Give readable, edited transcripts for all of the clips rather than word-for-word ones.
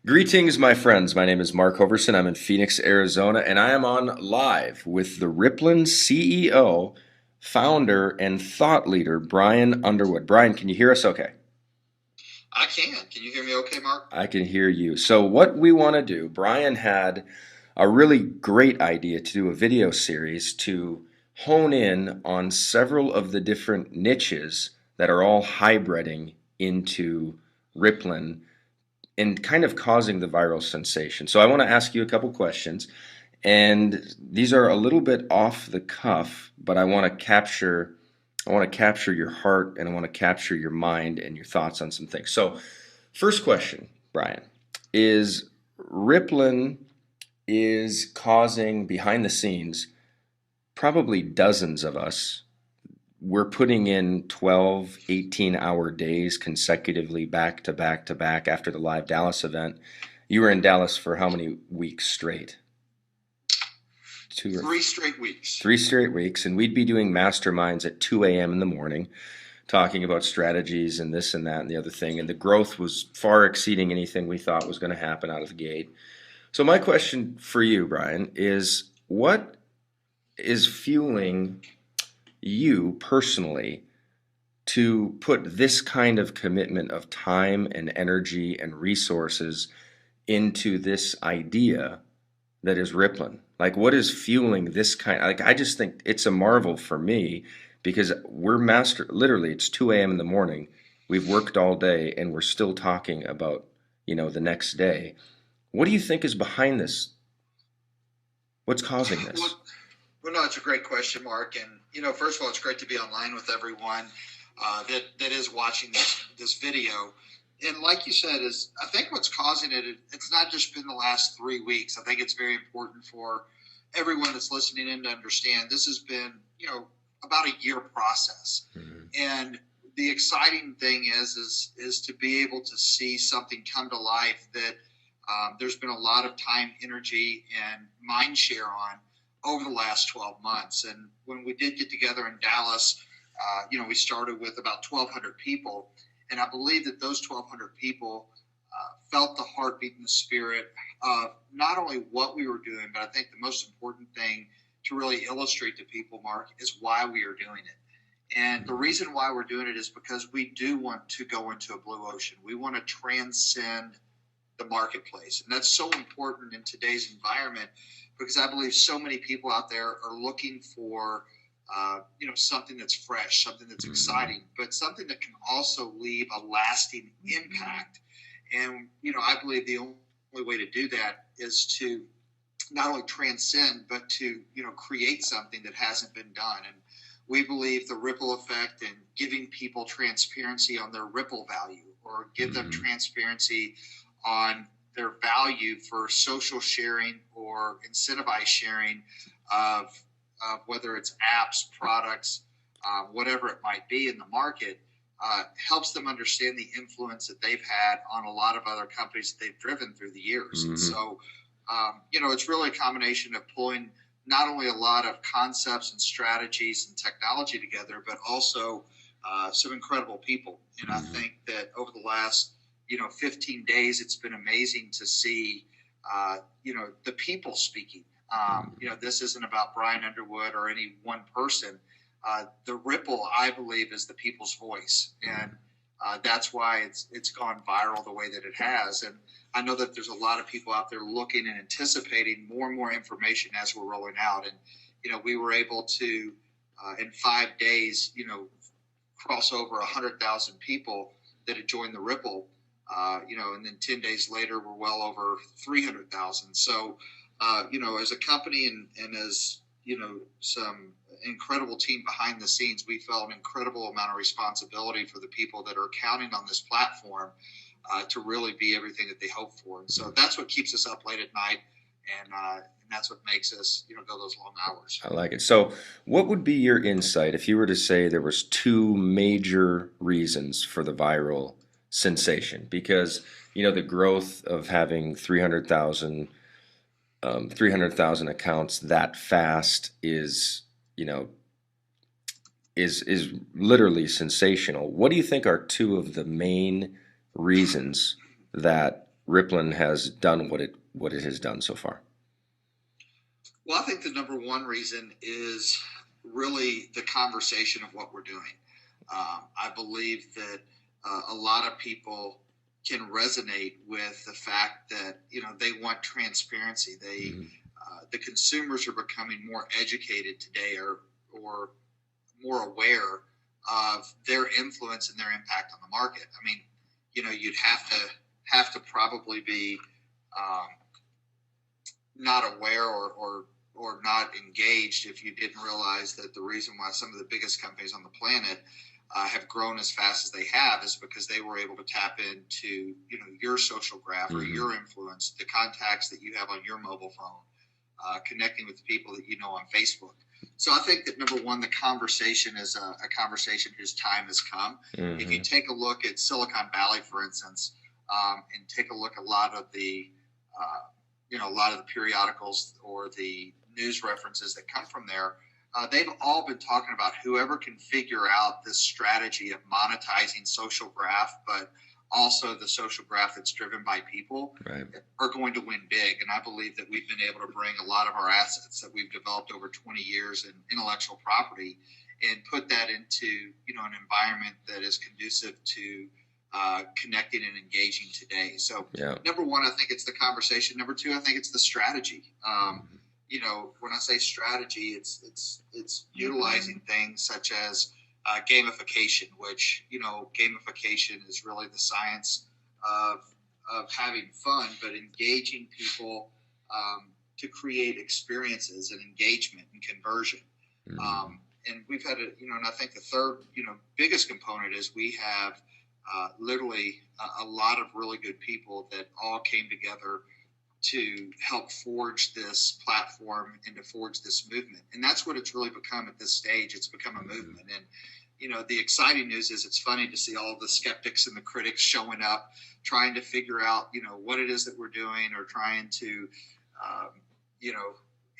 Greetings, my friends. My name is Mark Hoverson. I'm in Phoenix, Arizona, and I am on live with the Rippln CEO, founder, and thought leader, Brian Underwood. Brian, can you hear us okay? I can. Can you hear me okay, Mark? I can hear you. So, what we want to do, Brian had a really great idea to do a video series to hone in on several of the different niches that are all hybriding into Rippln and kind of causing the viral sensation. So I want to ask you a couple questions, and these are a little bit off the cuff, but I want to capture your heart and I want to capture your mind and your thoughts on some things. So, first question, Brian, is Rippln is causing behind the scenes probably dozens of us. We're putting in 12, 18-hour days consecutively back to back to back after the live Dallas event. You were in Dallas for how many weeks straight? Two or 3 straight weeks. 3 straight weeks, and we'd be doing masterminds at 2 a.m. in the morning, talking about strategies and this and that and the other thing. And the growth was far exceeding anything we thought was going to happen out of the gate. So, my question for you, Brian, is what is fueling you personally to put this kind of commitment of time and energy and resources into this idea that is Rippln? Like, what is fueling this kind? Like, I just think it's a marvel for me because we're literally, it's 2 a.m. in the morning. We've worked all day and we're still talking about, the next day. What do you think is behind this? What's causing this? Well, well, no, it's a great question, Mark. And first of all, it's great to be online with everyone that is watching this video. And like you said, is I think what's causing it. It's not just been the last 3 weeks. I think it's very important for everyone that's listening in to understand. This has been about a year process, Mhm. and the exciting thing is to be able to see something come to life that there's been a lot of time, energy, and mind share on over the last 12 months. And when we did get together in Dallas, we started with about 1,200 people. And I believe that those 1,200 people felt the heartbeat and the spirit of not only what we were doing, but I think the most important thing to really illustrate to people, Mark, is why we are doing it. And the reason why we're doing it is because we do want to go into a blue ocean. We want to transcend the marketplace. And that's so important in today's environment because I believe so many people out there are looking for, something that's fresh, something that's exciting, but something that can also leave a lasting impact. And, I believe the only way to do that is to not only transcend, but to, create something that hasn't been done. And we believe the ripple effect and giving people transparency on their ripple value or give them transparency on their value for social sharing or incentivized sharing of whether it's apps, products, whatever it might be in the market, helps them understand the influence that they've had on a lot of other companies that they've driven through the years. And so, it's really a combination of pulling not only a lot of concepts and strategies and technology together, but also some incredible people. And I think that over the last 15 days, it's been amazing to see, the people speaking. This isn't about Brian Underwood or any one person. The ripple, I believe, is the people's voice, and that's why it's gone viral the way that it has. And I know that there's a lot of people out there looking and anticipating more and more information as we're rolling out. And we were able to in 5 days, cross over 100,000 people that had joined the Ripple. And then 10 days later, we're well over 300,000. So, as a company and as, some incredible team behind the scenes, we felt an incredible amount of responsibility for the people that are counting on this platform to really be everything that they hope for. And so that's what keeps us up late at night. And that's what makes us, go those long hours. I like it. So, what would be your insight if you were to say there was two major reasons for the viral sensation? Because, the growth of having 300,000 accounts that fast is literally sensational. What do you think are two of the main reasons that Rippln has done what it has done so far? Well, I think the number one reason is really the conversation of what we're doing. I believe that a lot of people can resonate with the fact that they want transparency. The consumers are becoming more educated today, or more aware of their influence and their impact on the market. I mean, you'd have to probably be um, not aware or not engaged if you didn't realize that the reason why some of the biggest companies on the planet have grown as fast as they have is because they were able to tap into your social graph or your influence, the contacts that you have on your mobile phone, connecting with the people that you know on Facebook. So I think that number one, the conversation is a conversation whose time has come. If you take a look at Silicon Valley, for instance, and take a look at a lot of the periodicals or the news references that come from there, they've all been talking about whoever can figure out this strategy of monetizing social graph, but also the social graph that's driven by people, Right. are going to win big. And I believe that we've been able to bring a lot of our assets that we've developed over 20 years in intellectual property and put that into an environment that is conducive to connecting and engaging today. So number one, I think it's the conversation. Number two, I think it's the strategy. When I say strategy, it's utilizing things such as gamification, which gamification is really the science of having fun, but engaging people to create experiences and engagement and conversion. And we've had and I think the third biggest component is we have literally a lot of really good people that all came together to help forge this platform and to forge this movement. And that's what it's really become at this stage. It's become a movement. And, the exciting news is it's funny to see all the skeptics and the critics showing up, trying to figure out, what it is that we're doing, or trying to,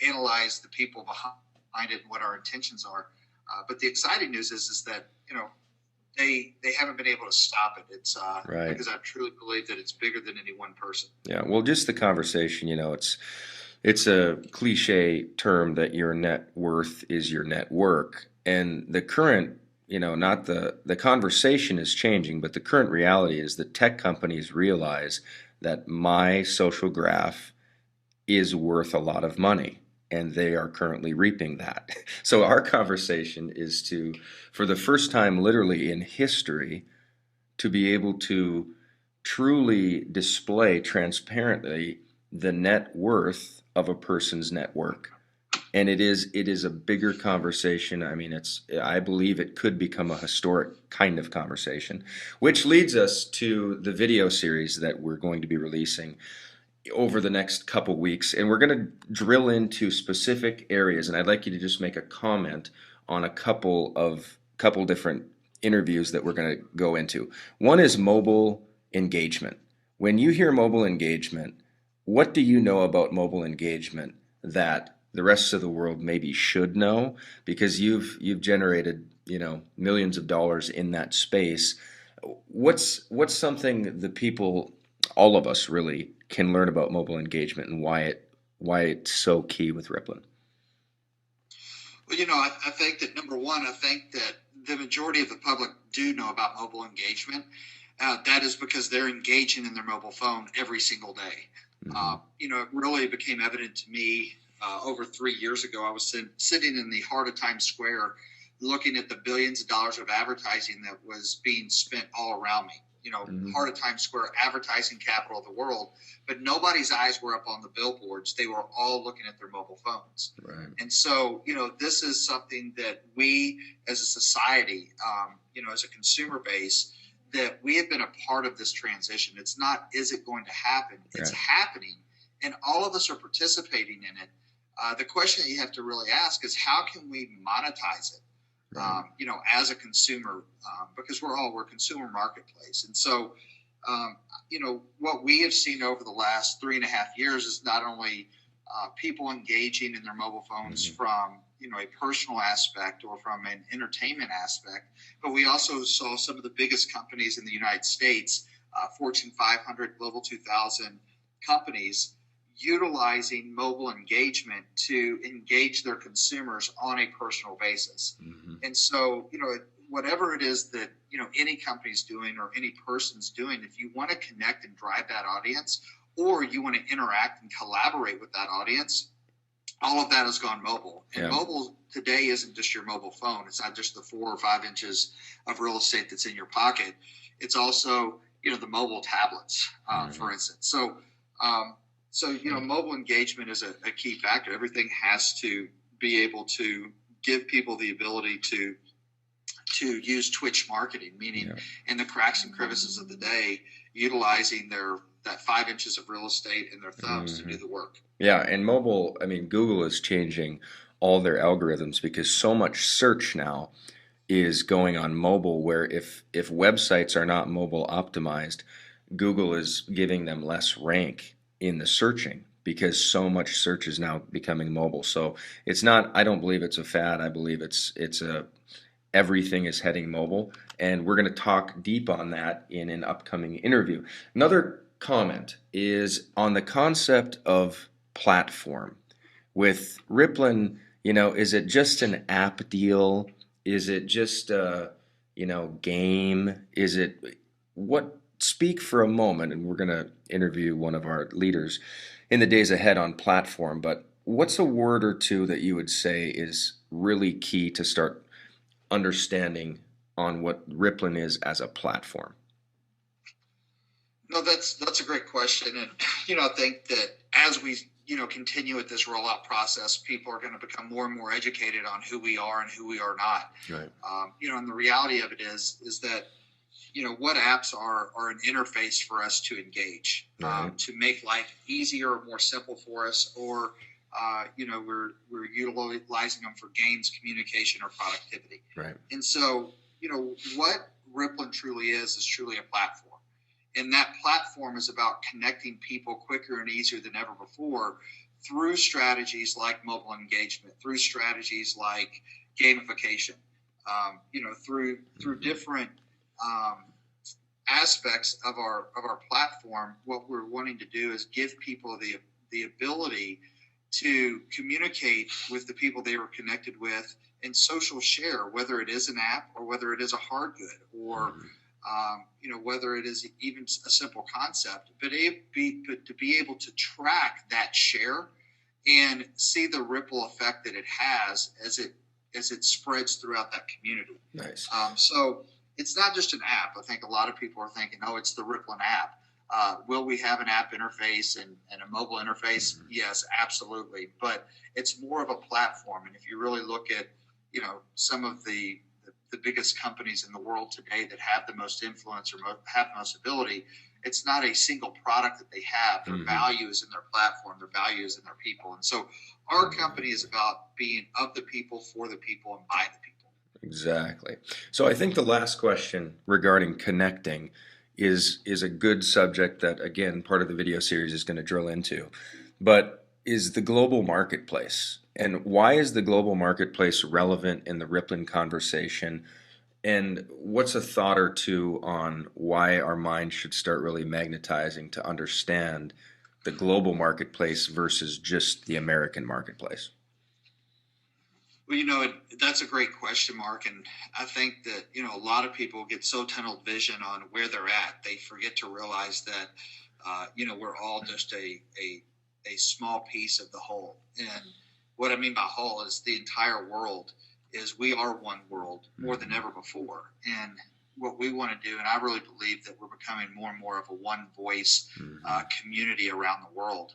analyze the people behind it and what our intentions are. But the exciting news is that, they haven't been able to stop it. It's Right. because I truly believe that it's bigger than any one person. Yeah, well, just the conversation, it's a cliche term that your net worth is your net work, and the current, not the conversation is changing, but the current reality is that tech companies realize that my social graph is worth a lot of money, and they are currently reaping that. So our conversation is to, for the first time literally in history, to be able to truly display transparently the net worth of a person's network. And it is a bigger conversation. I mean, I believe it could become a historic kind of conversation, which leads us to the video series that we're going to be releasing over the next couple weeks, and we're going to drill into specific areas. And I'd like you to just make a comment on a couple different interviews that we're going to go into. One is mobile engagement. When you hear mobile engagement, what do you know about mobile engagement that the rest of the world maybe should know? Because you've generated millions of dollars in that space. What's something the people, all of us really, can learn about mobile engagement and why it's so key with Rippln? Well, I think that number one, I think that the majority of the public do know about mobile engagement. That is because they're engaging in their mobile phone every single day. It really became evident to me over 3 years ago. I was sitting in the heart of Times Square looking at the billions of dollars of advertising that was being spent all around me. Heart of Times Square, advertising capital of the world, but nobody's eyes were up on the billboards. They were all looking at their mobile phones. Right. And so, this is something that we as a society, as a consumer base, that we have been a part of this transition. It's not, is it going to happen? It's happening, and all of us are participating in it. The question that you have to really ask is, how can we monetize it? As a consumer, because we're a consumer marketplace. And so, what we have seen over the last 3.5 years is not only people engaging in their mobile phones from, a personal aspect or from an entertainment aspect, but we also saw some of the biggest companies in the United States Fortune 500, Global 2000 companies utilizing mobile engagement to engage their consumers on a personal basis. Mm-hmm. And so, whatever it is that, any company's doing or any person's doing, if you want to connect and drive that audience, or you want to interact and collaborate with that audience, all of that has gone mobile. And mobile today isn't just your mobile phone. It's not just the 4 or 5 inches of real estate that's in your pocket. It's also, the mobile tablets, for instance. So, mobile engagement is a key factor. Everything has to be able to give people the ability to use Twitch marketing, meaning in the cracks and crevices of the day, utilizing that 5 inches of real estate and their thumbs to do the work. Yeah, and mobile, Google is changing all their algorithms because so much search now is going on mobile, where if websites are not mobile optimized, Google is giving them less rank in the searching because so much search is now becoming mobile. So it's not, I don't believe it's a fad. I believe it's everything is heading mobile, and we're going to talk deep on that in an upcoming interview. Another comment is on the concept of platform. With Rippln, is it just an app deal? Is it just a, game? Is it what? Speak for a moment, and we're going to interview one of our leaders in the days ahead on platform. But what's a word or two that you would say is really key to start understanding on what Rippln is as a platform? No, that's a great question, and I think that as we continue with this rollout process, people are going to become more and more educated on who we are and who we are not. Right. And the reality of it is that what apps are an interface for us to engage, to make life easier or more simple for us, or we're utilizing them for games, communication, or productivity. Right. And so what Rippln truly is truly a platform. And that platform is about connecting people quicker and easier than ever before through strategies like mobile engagement, through strategies like gamification, through different aspects of our platform. What we're wanting to do is give people the ability to communicate with the people they were connected with and social share, whether it is an app or whether it is a hard good or whether it is even a simple concept, but to be able to track that share and see the ripple effect that it has as it spreads throughout that community. Nice. So it's not just an app. I think a lot of people are thinking, oh, it's the Rippln app. Will we have an app interface and a mobile interface? Yes, absolutely. But it's more of a platform. And if you really look at, some of the biggest companies in the world today that have the most influence or have the most ability, it's not a single product that they have. Their value is in their platform. Their value is in their people. And so our company is about being of the people, for the people, and by the people. Exactly. So I think the last question regarding connecting is a good subject that, again, part of the video series is going to drill into. But is the global marketplace. And why is the global marketplace relevant in the Rippln conversation? And what's a thought or two on why our mind should start really magnetizing to understand the global marketplace versus just the American marketplace? Well, that's a great question, Mark. And I think that, a lot of people get so tunnel vision on where they're at. They forget to realize that, we're all just a small piece of the whole. And what I mean by whole is the entire world is we are one world more than ever before. And what we want to do, and I really believe that we're becoming more and more of a one voice community around the world.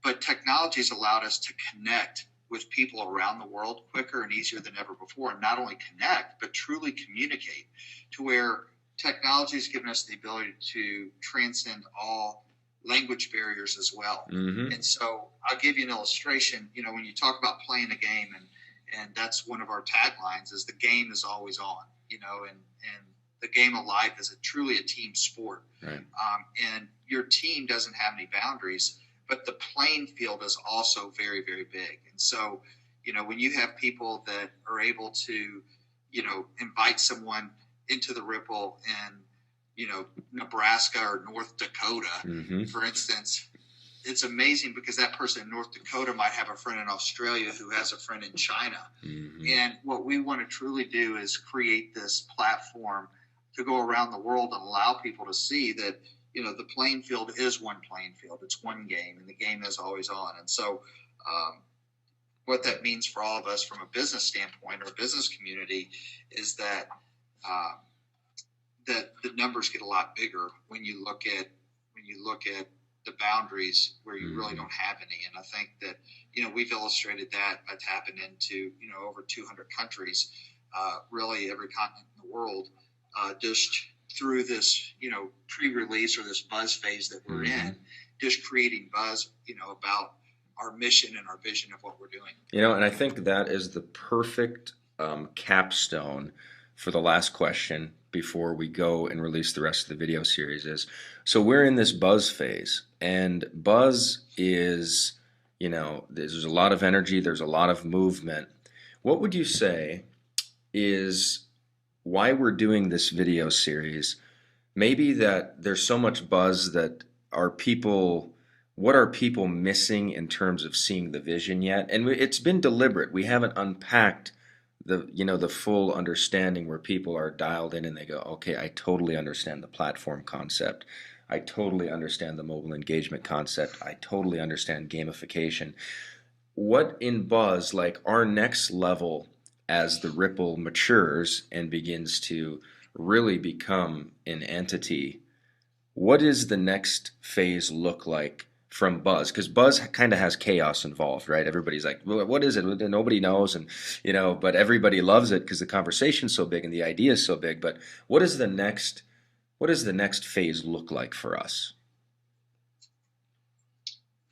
But technology has allowed us to connect with people around the world quicker and easier than ever before. And not only connect, but truly communicate, to where technology has given us the ability to transcend all language barriers as well. And so I'll give you an illustration. When you talk about playing a game, and that's one of our taglines, is the game is always on, and the game of life is truly a team sport. Right. And your team doesn't have any boundaries, but the playing field is also very, very big. And so, when you have people that are able to, invite someone into the Ripple and, Nebraska or North Dakota, Mm-hmm. for instance. It's amazing because that person in North Dakota might have a friend in Australia who has a friend in China. Mm-hmm. And what we want to truly do is create this platform to go around the world and allow people to see that, the playing field is one playing field. It's one game, and the game is always on. And so what that means for all of us from a business standpoint or a business community is that that the numbers get a lot bigger when you look at the boundaries where you really don't have any. And I think that, we've illustrated that by tapping into, over 200 countries, really every continent in the world, just through this, pre-release or this buzz phase that we're in, just creating buzz, about our mission and our vision of what we're doing. And I think that is the perfect capstone for the last question before we go and release the rest of the video series is, so we're in this buzz phase, and buzz is, there's a lot of energy, there's a lot of movement. What would you say is why we're doing this video series? Maybe that there's so much buzz that what are people missing in terms of seeing the vision yet? And it's been deliberate. We haven't unpacked the full understanding where people are dialed in and they go, okay, I totally understand the platform concept. I totally understand the mobile engagement concept. I totally understand gamification. What in buzz, like our next level as the Rippln matures and begins to really become an entity, what does the next phase look like from buzz? Because buzz kind of has chaos involved, right? Everybody's like, well, what is it? Nobody knows, and but everybody loves it because the conversation's so big and the idea is so big. But what does the next phase look like for us?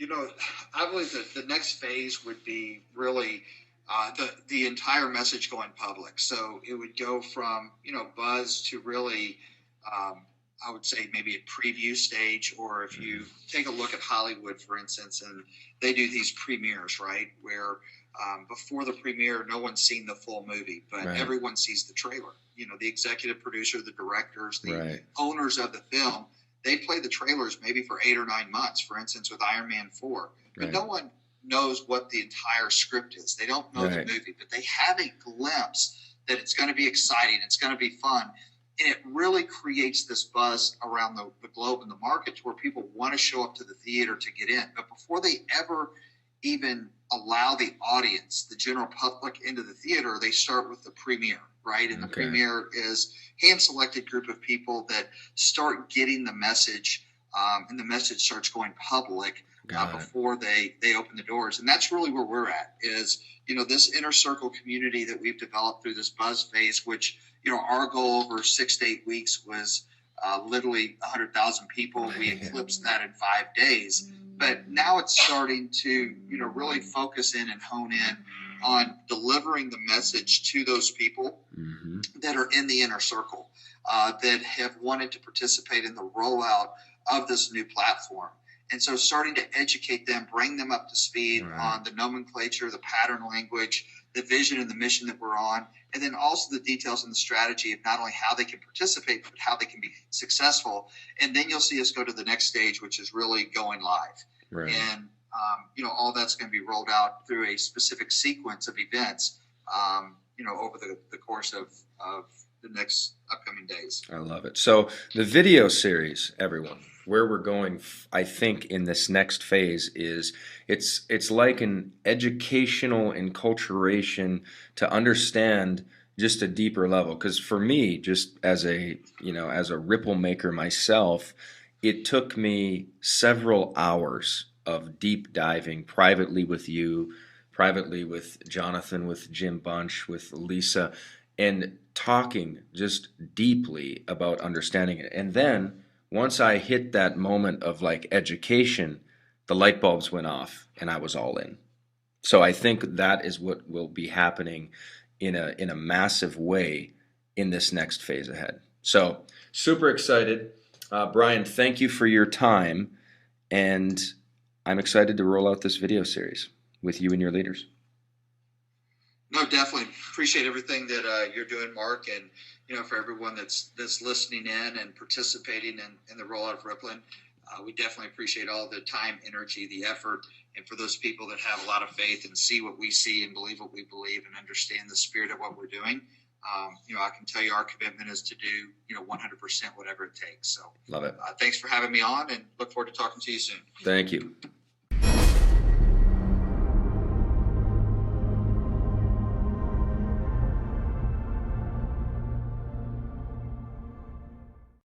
I believe that the next phase would be really the entire message going public. So it would go from buzz to really I would say maybe a preview stage, or if you take a look at Hollywood, for instance, and they do these premieres, right, where before the premiere, no one's seen the full movie, but everyone sees the trailer. The executive producer, the directors, the owners of the film, they play the trailers maybe for 8 or 9 months, for instance, with Iron Man 4. But no one knows what the entire script is. They don't know the movie, but they have a glimpse that it's going to be exciting, it's going to be fun. And it really creates this buzz around the globe and the market to where people want to show up to the theater to get in. But before they ever even allow the audience, the general public, into the theater, they start with the premiere, right? And the premiere is hand-selected group of people that start getting the message, and the message starts going public before they open the doors. And that's really where we're at is, this inner circle community that we've developed through this buzz phase, which, our goal over 6 to 8 weeks was literally 100,000 people. We eclipsed that in 5 days. But now it's starting to, really focus in and hone in on delivering the message to those people that are in the inner circle, that have wanted to participate in the rollout of this new platform. And so starting to educate them, bring them up to speed on the nomenclature, the pattern language, the vision and the mission that we're on, and then also the details and the strategy of not only how they can participate, but how they can be successful. And then you'll see us go to the next stage, which is really going live. And, all that's going to be rolled out through a specific sequence of events, over the course of the next upcoming days. I love it. So the video series, everyone, where we're going, I think, in this next phase is it's like an educational enculturation to understand just a deeper level. Because for me, just as a Rippln maker myself, it took me several hours of deep diving privately with you, privately with Jonathan, with Jim Bunch, with Lisa, and talking just deeply about understanding it. And then once I hit that moment of like education, the light bulbs went off and I was all in. So I think that is what will be happening in a massive way in this next phase ahead. So super excited. Brian, thank you for your time. And I'm excited to roll out this video series with you and your leaders. No, definitely appreciate everything that you're doing, Mark. And for everyone that's listening in and participating in the rollout of Rippln. We definitely appreciate all the time, energy, the effort, and for those people that have a lot of faith and see what we see and believe what we believe and understand the spirit of what we're doing. I can tell you our commitment is to do 100% whatever it takes. So love it. Thanks for having me on, and look forward to talking to you soon. Thank you.